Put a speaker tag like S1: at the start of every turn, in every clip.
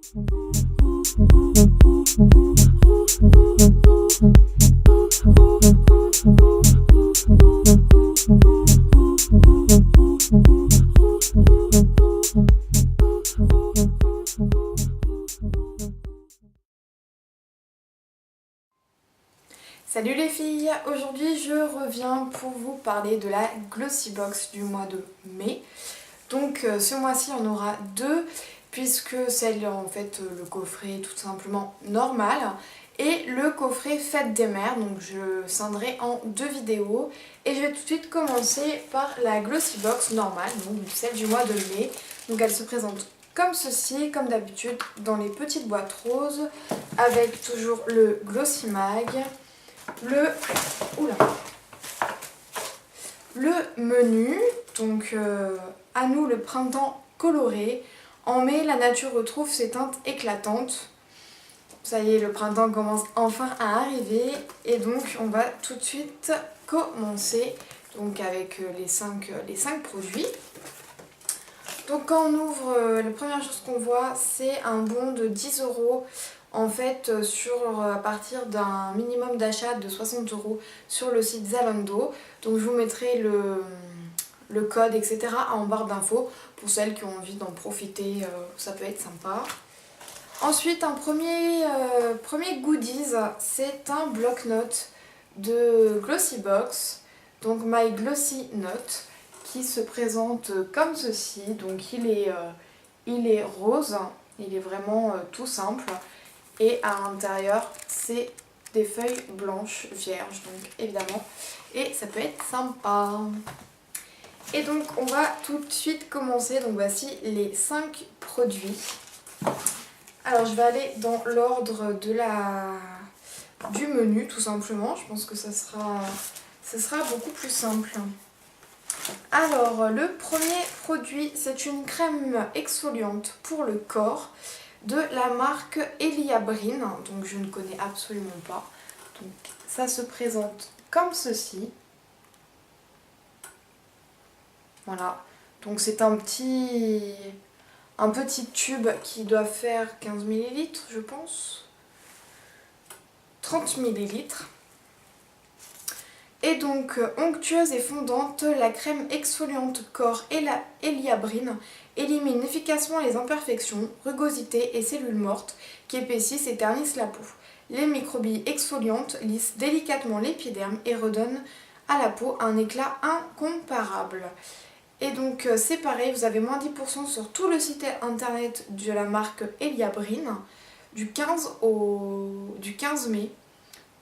S1: Salut les filles, aujourd'hui je reviens pour vous parler de la Glossy Box du mois de mai. Donc ce mois-ci on aura deux, puisque celle en fait le coffret est tout simplement normal et le coffret Fête des Mères, donc je scinderai en deux vidéos. Et je vais tout de suite commencer par la Glossy Box normale, donc celle du mois de mai. Donc elle se présente comme ceci, comme d'habitude, dans les petites boîtes roses, avec toujours le Glossy Mag, le menu, donc à nous le printemps coloré. En mai, la nature retrouve ses teintes éclatantes. Ça y est, le printemps commence enfin à arriver et donc on va tout de suite commencer donc avec les 5 produits. Donc quand on ouvre, la première chose qu'on voit, c'est un bon de 10 € en fait à partir d'un minimum d'achat de 60 € sur le site Zalando. Donc je vous mettrai le code etc. en barre d'infos pour celles qui ont envie d'en profiter, ça peut être sympa. Ensuite un premier goodies, c'est un bloc-notes de Glossy Box, donc My Glossy Note, qui se présente comme ceci. Donc il est rose, il est vraiment tout simple. Et à l'intérieur, c'est des feuilles blanches vierges, donc évidemment. Et ça peut être sympa. Et donc on va tout de suite commencer. Donc voici les 5 produits. Alors je vais aller dans l'ordre du menu tout simplement. Je pense que ça sera beaucoup plus simple. Alors le premier produit, c'est une crème exfoliante pour le corps de la marque Elia Brin, donc je ne connais absolument pas. Donc ça se présente comme ceci. Voilà, donc c'est un petit tube qui doit faire 15 ml je pense, 30 ml. Et donc onctueuse et fondante, la crème exfoliante corps Elia Brin élimine efficacement les imperfections, rugosités et cellules mortes qui épaississent et ternissent la peau. Les microbilles exfoliantes lissent délicatement l'épiderme et redonnent à la peau un éclat incomparable. Et donc c'est pareil, vous avez moins 10% sur tout le site internet de la marque Elia Brin du 15 mai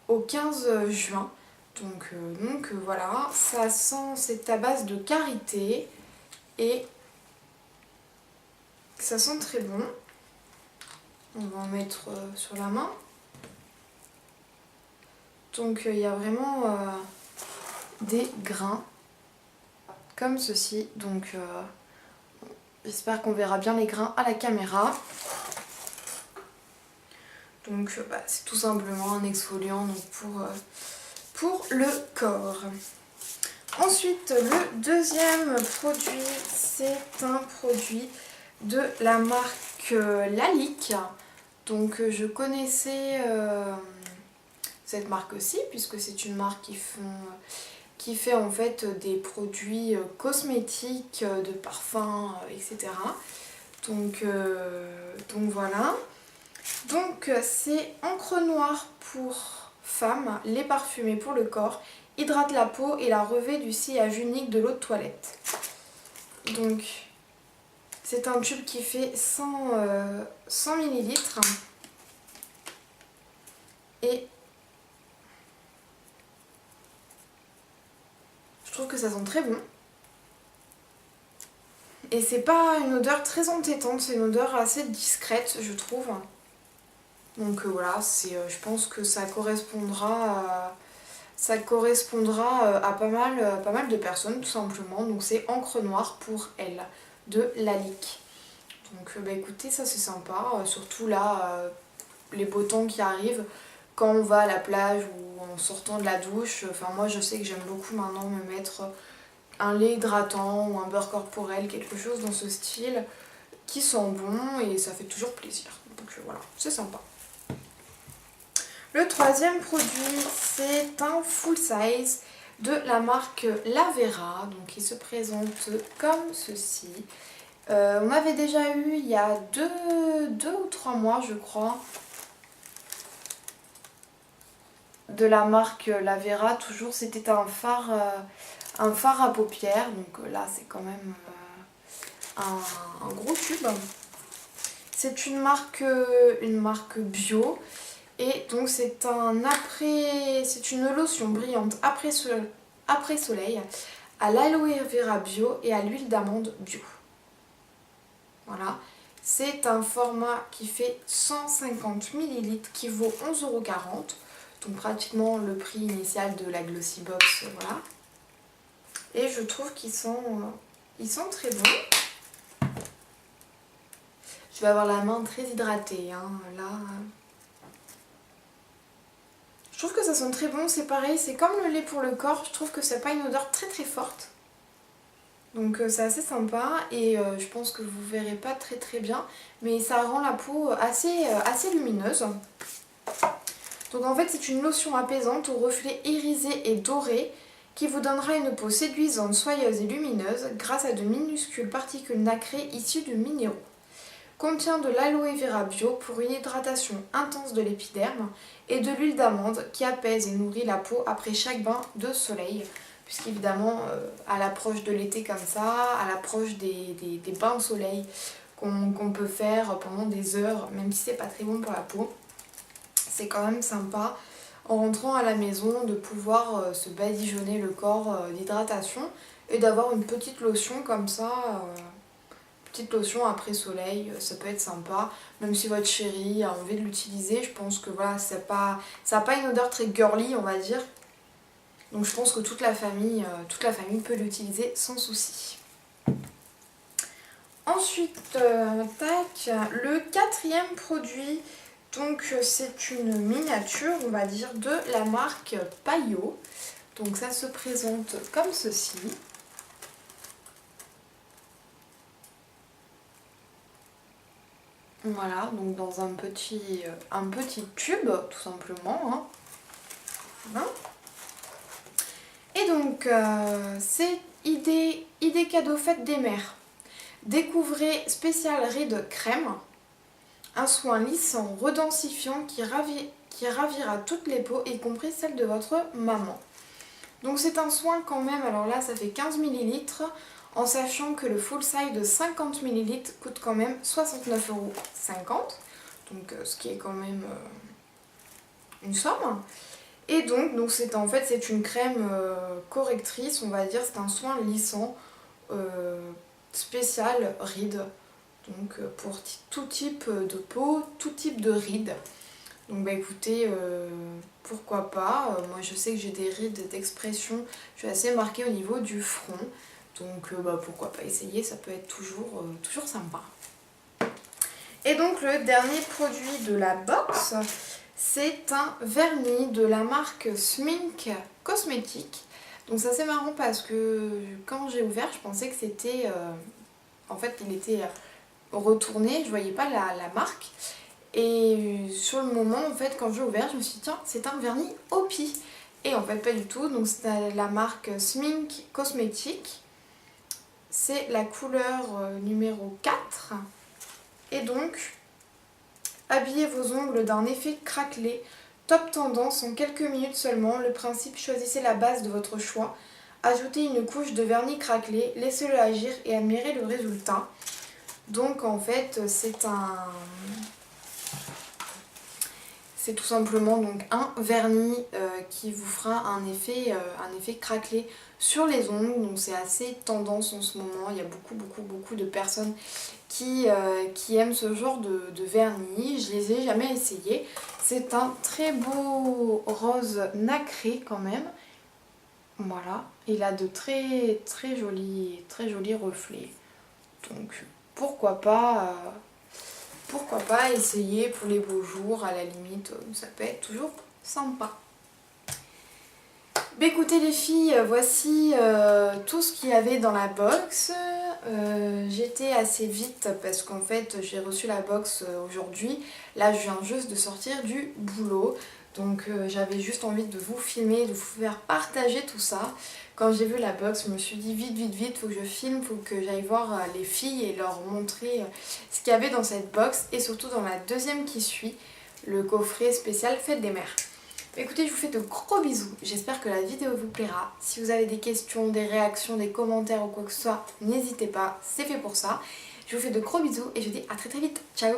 S1: au 15 juin. Donc voilà, ça sent, c'est à base de karité et ça sent très bon. On va en mettre sur la main. Donc il y a vraiment des grains comme ceci. Donc j'espère qu'on verra bien les grains à la caméra. Donc c'est tout simplement un exfoliant donc pour le corps. Ensuite, le deuxième produit, c'est un produit de la marque Lalique. Donc je connaissais cette marque aussi, puisque c'est une marque qui fait en fait des produits cosmétiques, de parfums, etc. Donc voilà. Donc c'est encre noire pour femme, lait parfumé pour le corps, hydrate la peau et la revêt du sillage unique de l'eau de toilette. Donc c'est un tube qui fait 100 ml et je trouve que ça sent très bon. Et c'est pas une odeur très entêtante, c'est une odeur assez discrète je trouve. Donc voilà, je pense que ça correspondra à pas mal de personnes tout simplement. Donc c'est encre noire pour elle de Lalique. Donc écoutez, ça c'est sympa, surtout là les beaux temps qui arrivent, quand on va à la plage ou en sortant de la douche. Enfin moi je sais que j'aime beaucoup maintenant me mettre un lait hydratant ou un beurre corporel, quelque chose dans ce style qui sent bon et ça fait toujours plaisir. Donc voilà, c'est sympa. Le troisième produit, c'est un full size de la marque Lavera, donc il se présente comme ceci. On avait déjà eu il y a 2 ou 3 mois, je crois, de la marque Lavera. Toujours, c'était un fard à paupières, donc là c'est quand même un gros tube. C'est une marque bio. Et donc c'est une lotion brillante après soleil à l'aloe vera bio et à l'huile d'amande bio. Voilà, c'est un format qui fait 150 ml qui vaut 11,40 €. Donc pratiquement le prix initial de la Glossy Box, voilà. Et je trouve qu'ils sont très bons. Je vais avoir la main très hydratée, hein, là. Je trouve que ça sent très bon, c'est pareil, c'est comme le lait pour le corps, je trouve que ça n'a pas une odeur très très forte. Donc c'est assez sympa et je pense que vous verrez pas très très bien, mais ça rend la peau assez lumineuse. Donc en fait c'est une lotion apaisante aux reflets irisés et dorés qui vous donnera une peau séduisante, soyeuse et lumineuse grâce à de minuscules particules nacrées issues de minéraux. Contient de l'aloe vera bio pour une hydratation intense de l'épiderme et de l'huile d'amande qui apaise et nourrit la peau après chaque bain de soleil. Puisqu'évidemment, à l'approche de l'été comme ça, à l'approche des bains de soleil qu'on peut faire pendant des heures, même si c'est pas très bon pour la peau, c'est quand même sympa en rentrant à la maison de pouvoir se badigeonner le corps d'hydratation et d'avoir une petite lotion comme ça. Petite lotion après soleil, ça peut être sympa, même si votre chérie a envie de l'utiliser. Je pense que voilà, ça n'a pas une odeur très girly, on va dire. Donc je pense que toute la famille peut l'utiliser sans souci. Ensuite, tac, le quatrième produit, donc c'est une miniature, on va dire, de la marque Payot. Donc ça se présente comme ceci. Voilà, donc dans un petit tube, tout simplement. Hein. Voilà. Et donc, c'est idée cadeau fête des mères. Découvrez spécial ride crème, un soin lissant, redensifiant qui ravira toutes les peaux, y compris celle de votre maman. Donc c'est un soin quand même, alors là ça fait 15 ml, en sachant que le full size de 50 ml coûte quand même 69,50 €, donc ce qui est quand même une somme. Et donc c'est en fait c'est une crème correctrice, on va dire, c'est un soin lissant spécial rides, donc pour tout type de peau, tout type de rides. Donc bah écoutez, pourquoi pas, moi je sais que j'ai des rides d'expression, je suis assez marquée au niveau du front, donc bah pourquoi pas essayer, ça peut être toujours sympa. Et donc le dernier produit de la box, c'est un vernis de la marque Smink Cosmétique. Donc c'est assez marrant parce que quand j'ai ouvert, je pensais que c'était, en fait il était retourné, je voyais pas la marque. Et sur le moment, en fait, quand j'ai ouvert, je me suis dit, tiens, c'est un vernis Hopi. Et en fait, pas du tout. Donc, c'est la marque Smink Cosmétique. C'est la couleur numéro 4. Et donc, habillez vos ongles d'un effet craquelé. Top tendance en quelques minutes seulement. Le principe, choisissez la base de votre choix. Ajoutez une couche de vernis craquelé. Laissez-le agir et admirez le résultat. Donc, en fait, c'est tout simplement donc un vernis qui vous fera un effet craquelé sur les ongles. Donc c'est assez tendance en ce moment. Il y a beaucoup de personnes qui aiment ce genre de vernis. Je les ai jamais essayés. C'est un très beau rose nacré quand même. Voilà. Il a de très jolis reflets. Donc pourquoi pas essayer pour les beaux jours, à la limite, ça peut être toujours sympa. Bah écoutez les filles, voici tout ce qu'il y avait dans la box. J'étais assez vite parce qu'en fait j'ai reçu la box aujourd'hui. Là je viens juste de sortir du boulot. Donc j'avais juste envie de vous filmer, de vous faire partager tout ça. Quand j'ai vu la box, je me suis dit vite, faut que je filme, faut que j'aille voir les filles et leur montrer ce qu'il y avait dans cette box. Et surtout dans la deuxième qui suit, le coffret spécial Fête des Mères. Écoutez, je vous fais de gros bisous, j'espère que la vidéo vous plaira. Si vous avez des questions, des réactions, des commentaires ou quoi que ce soit, n'hésitez pas, c'est fait pour ça. Je vous fais de gros bisous et je vous dis à très vite, ciao.